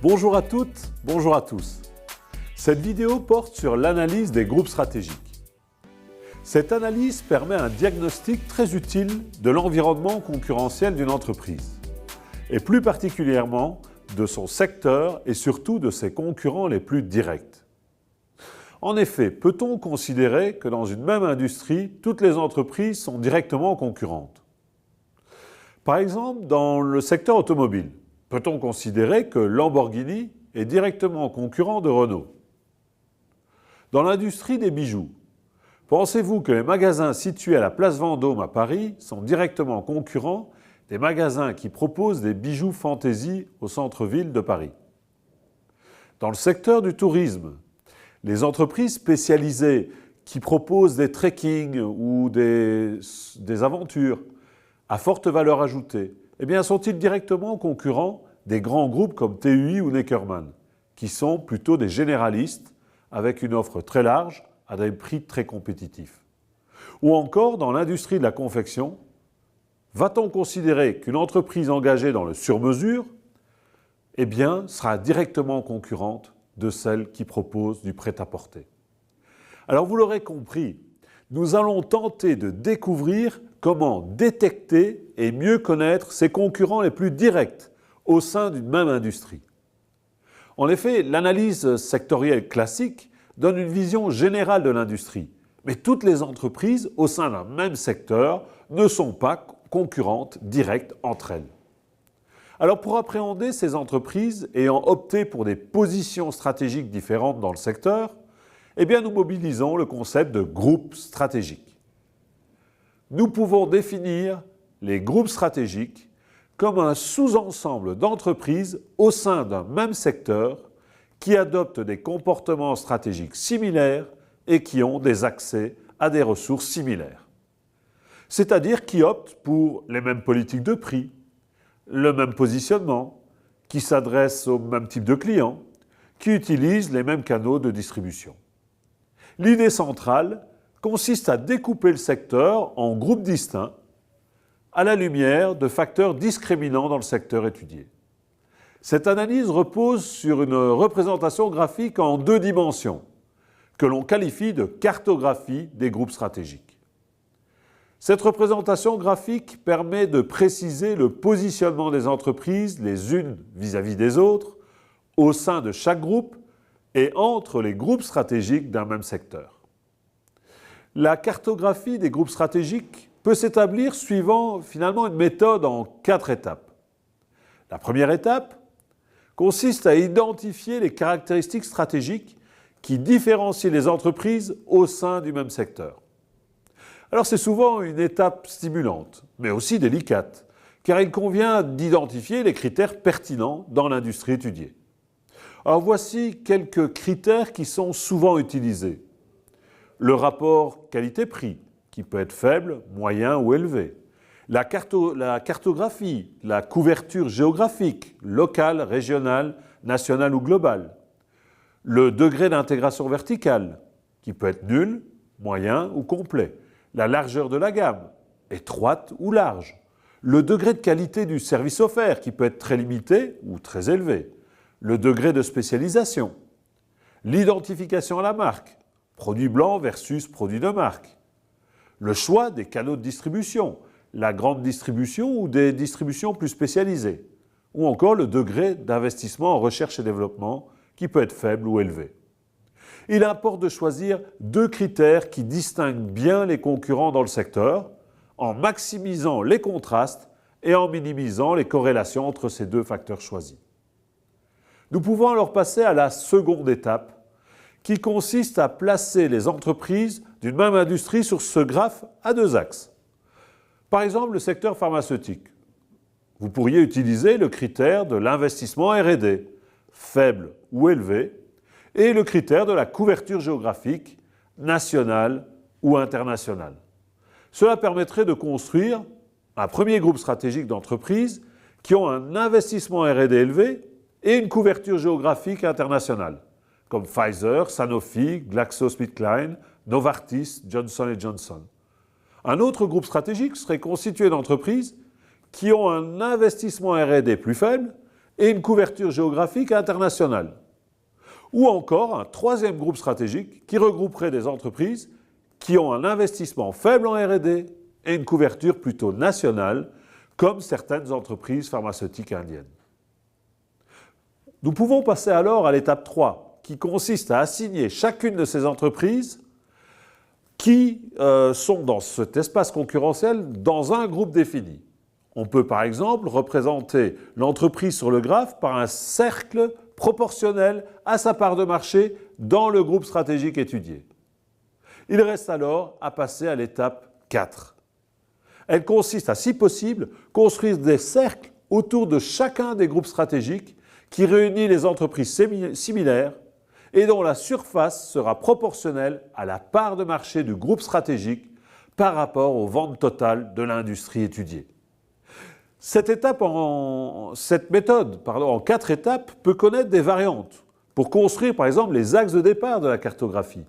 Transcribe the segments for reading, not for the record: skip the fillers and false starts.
Bonjour à toutes, bonjour à tous. Cette vidéo porte sur l'analyse des groupes stratégiques. Cette analyse permet un diagnostic très utile de l'environnement concurrentiel d'une entreprise, et plus particulièrement de son secteur et surtout de ses concurrents les plus directs. En effet, peut-on considérer que dans une même industrie, toutes les entreprises sont directement concurrentes? Par exemple, dans le secteur automobile, peut-on considérer que Lamborghini est directement concurrent de Renault? Dans l'industrie des bijoux, pensez-vous que les magasins situés à la place Vendôme à Paris sont directement concurrents des magasins qui proposent des bijoux fantaisie au centre-ville de Paris? Dans le secteur du tourisme, les entreprises spécialisées qui proposent des trekking ou des aventures à forte valeur ajoutée, sont-ils directement concurrents des grands groupes comme TUI ou Neckermann, qui sont plutôt des généralistes avec une offre très large à des prix très compétitifs? Ou encore, dans l'industrie de la confection, va-t-on considérer qu'une entreprise engagée dans le sur-mesure sera directement concurrente de celle qui propose du prêt-à-porter? Alors vous l'aurez compris, nous allons tenter de découvrir comment détecter et mieux connaître ses concurrents les plus directs au sein d'une même industrie. En effet, l'analyse sectorielle classique donne une vision générale de l'industrie, mais toutes les entreprises au sein d'un même secteur ne sont pas concurrentes directes entre elles. Alors pour appréhender ces entreprises ayant opté pour des positions stratégiques différentes dans le secteur, nous mobilisons le concept de groupe stratégique. Nous pouvons définir les groupes stratégiques comme un sous-ensemble d'entreprises au sein d'un même secteur qui adoptent des comportements stratégiques similaires et qui ont des accès à des ressources similaires. C'est-à-dire qui optent pour les mêmes politiques de prix, le même positionnement, qui s'adressent au même type de clients, qui utilisent les mêmes canaux de distribution. L'idée centrale consiste à découper le secteur en groupes distincts à la lumière de facteurs discriminants dans le secteur étudié. Cette analyse repose sur une représentation graphique en 2 dimensions, que l'on qualifie de cartographie des groupes stratégiques. Cette représentation graphique permet de préciser le positionnement des entreprises les unes vis-à-vis des autres, au sein de chaque groupe et entre les groupes stratégiques d'un même secteur. La cartographie des groupes stratégiques peut s'établir suivant finalement une méthode en 4 étapes. La première étape consiste à identifier les caractéristiques stratégiques qui différencient les entreprises au sein du même secteur. Alors c'est souvent une étape stimulante, mais aussi délicate, car il convient d'identifier les critères pertinents dans l'industrie étudiée. Alors voici quelques critères qui sont souvent utilisés. Le rapport qualité-prix, qui peut être faible, moyen ou élevé. La cartographie, la couverture géographique, locale, régionale, nationale ou globale. Le degré d'intégration verticale, qui peut être nul, moyen ou complet. La largeur de la gamme, étroite ou large. Le degré de qualité du service offert, qui peut être très limité ou très élevé. Le degré de spécialisation. L'identification à la marque. Produit blanc versus produit de marque. Le choix des canaux de distribution, la grande distribution ou des distributions plus spécialisées. Ou encore le degré d'investissement en recherche et développement qui peut être faible ou élevé. Il importe de choisir 2 critères qui distinguent bien les concurrents dans le secteur en maximisant les contrastes et en minimisant les corrélations entre ces 2 facteurs choisis. Nous pouvons alors passer à la seconde étape qui consiste à placer les entreprises d'une même industrie sur ce graphe à 2 axes. Par exemple, le secteur pharmaceutique. Vous pourriez utiliser le critère de l'investissement R&D, faible ou élevé, et le critère de la couverture géographique, nationale ou internationale. Cela permettrait de construire un premier groupe stratégique d'entreprises qui ont un investissement R&D élevé et une couverture géographique internationale, comme Pfizer, Sanofi, GlaxoSmithKline, Novartis, Johnson & Johnson. Un autre groupe stratégique serait constitué d'entreprises qui ont un investissement R&D plus faible et une couverture géographique internationale. Ou encore un troisième groupe stratégique qui regrouperait des entreprises qui ont un investissement faible en R&D et une couverture plutôt nationale, comme certaines entreprises pharmaceutiques indiennes. Nous pouvons passer alors à l'étape 3, qui consiste à assigner chacune de ces entreprises qui sont dans cet espace concurrentiel dans un groupe défini. On peut par exemple représenter l'entreprise sur le graphe par un cercle proportionnel à sa part de marché dans le groupe stratégique étudié. Il reste alors à passer à l'étape 4. Elle consiste à, si possible, construire des cercles autour de chacun des groupes stratégiques qui réunit les entreprises similaires et dont la surface sera proportionnelle à la part de marché du groupe stratégique par rapport aux ventes totales de l'industrie étudiée. Cette méthode en 4 étapes peut connaître des variantes pour construire par exemple les axes de départ de la cartographie.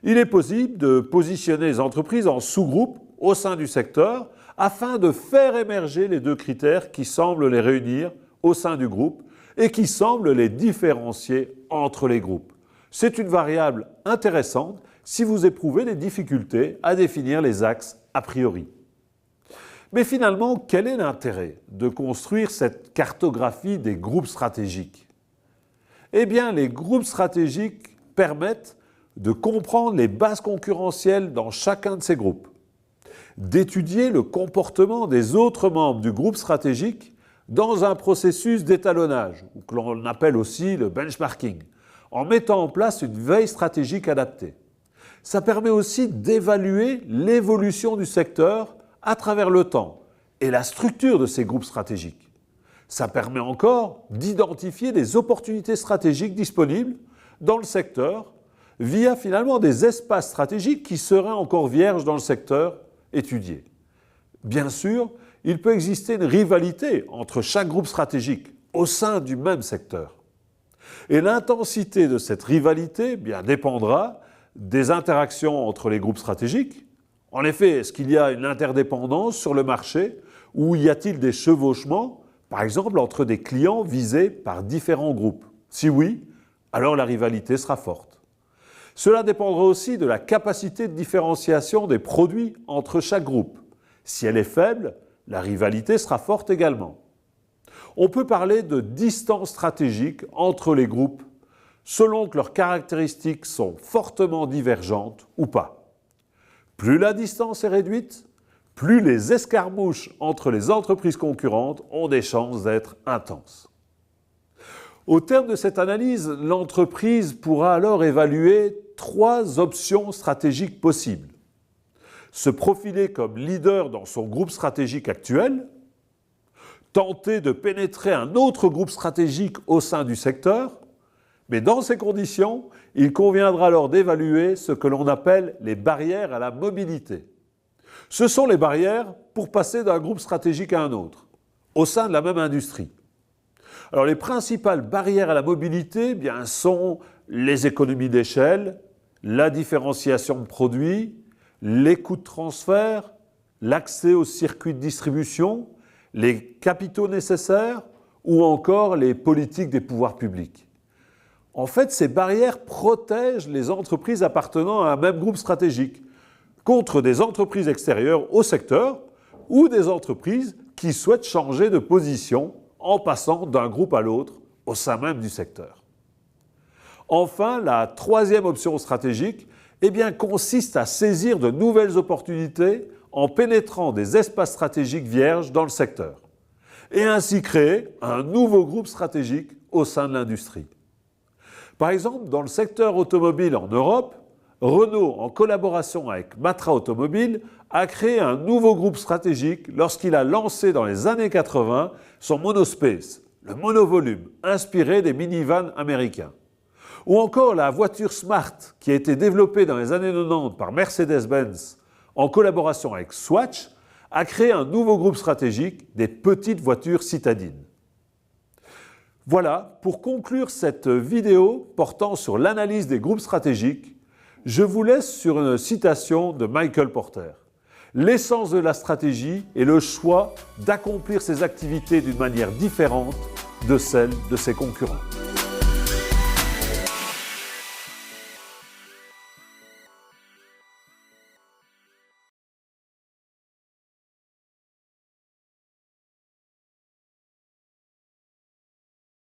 Il est possible de positionner les entreprises en sous-groupes au sein du secteur afin de faire émerger les 2 critères qui semblent les réunir au sein du groupe et qui semblent les différencier entre les groupes. C'est une variable intéressante si vous éprouvez des difficultés à définir les axes a priori. Mais finalement, quel est l'intérêt de construire cette cartographie des groupes stratégiques? Eh bien, les groupes stratégiques permettent de comprendre les bases concurrentielles dans chacun de ces groupes, d'étudier le comportement des autres membres du groupe stratégique dans un processus d'étalonnage, ou que l'on appelle aussi le benchmarking, en mettant en place une veille stratégique adaptée. Ça permet aussi d'évaluer l'évolution du secteur à travers le temps et la structure de ces groupes stratégiques. Ça permet encore d'identifier des opportunités stratégiques disponibles dans le secteur via finalement des espaces stratégiques qui seraient encore vierges dans le secteur étudié. Bien sûr, il peut exister une rivalité entre chaque groupe stratégique au sein du même secteur. Et l'intensité de cette rivalité dépendra des interactions entre les groupes stratégiques. En effet, est-ce qu'il y a une interdépendance sur le marché ou y a-t-il des chevauchements, par exemple entre des clients visés par différents groupes? Si oui, alors la rivalité sera forte. Cela dépendra aussi de la capacité de différenciation des produits entre chaque groupe. Si elle est faible, la rivalité sera forte également. On peut parler de distance stratégique entre les groupes selon que leurs caractéristiques sont fortement divergentes ou pas. Plus la distance est réduite, plus les escarmouches entre les entreprises concurrentes ont des chances d'être intenses. Au terme de cette analyse, l'entreprise pourra alors évaluer 3 options stratégiques possibles. Se profiler comme leader dans son groupe stratégique actuel, tenter de pénétrer un autre groupe stratégique au sein du secteur, mais dans ces conditions, il conviendra alors d'évaluer ce que l'on appelle les barrières à la mobilité. Ce sont les barrières pour passer d'un groupe stratégique à un autre, au sein de la même industrie. Alors les principales barrières à la mobilité sont les économies d'échelle, la différenciation de produits, les coûts de transfert, l'accès aux circuits de distribution, les capitaux nécessaires ou encore les politiques des pouvoirs publics. En fait, ces barrières protègent les entreprises appartenant à un même groupe stratégique contre des entreprises extérieures au secteur ou des entreprises qui souhaitent changer de position en passant d'un groupe à l'autre au sein même du secteur. Enfin, la 3e option stratégique consiste à saisir de nouvelles opportunités en pénétrant des espaces stratégiques vierges dans le secteur et ainsi créer un nouveau groupe stratégique au sein de l'industrie. Par exemple, dans le secteur automobile en Europe, Renault, en collaboration avec Matra Automobile, a créé un nouveau groupe stratégique lorsqu'il a lancé dans les années 80 son Monospace, le monovolume, inspiré des minivans américains. Ou encore la voiture Smart, qui a été développée dans les années 90 par Mercedes-Benz en collaboration avec Swatch, a créé un nouveau groupe stratégique des petites voitures citadines. Voilà, pour conclure cette vidéo portant sur l'analyse des groupes stratégiques, je vous laisse sur une citation de Michael Porter. L'essence de la stratégie est le choix d'accomplir ses activités d'une manière différente de celle de ses concurrents.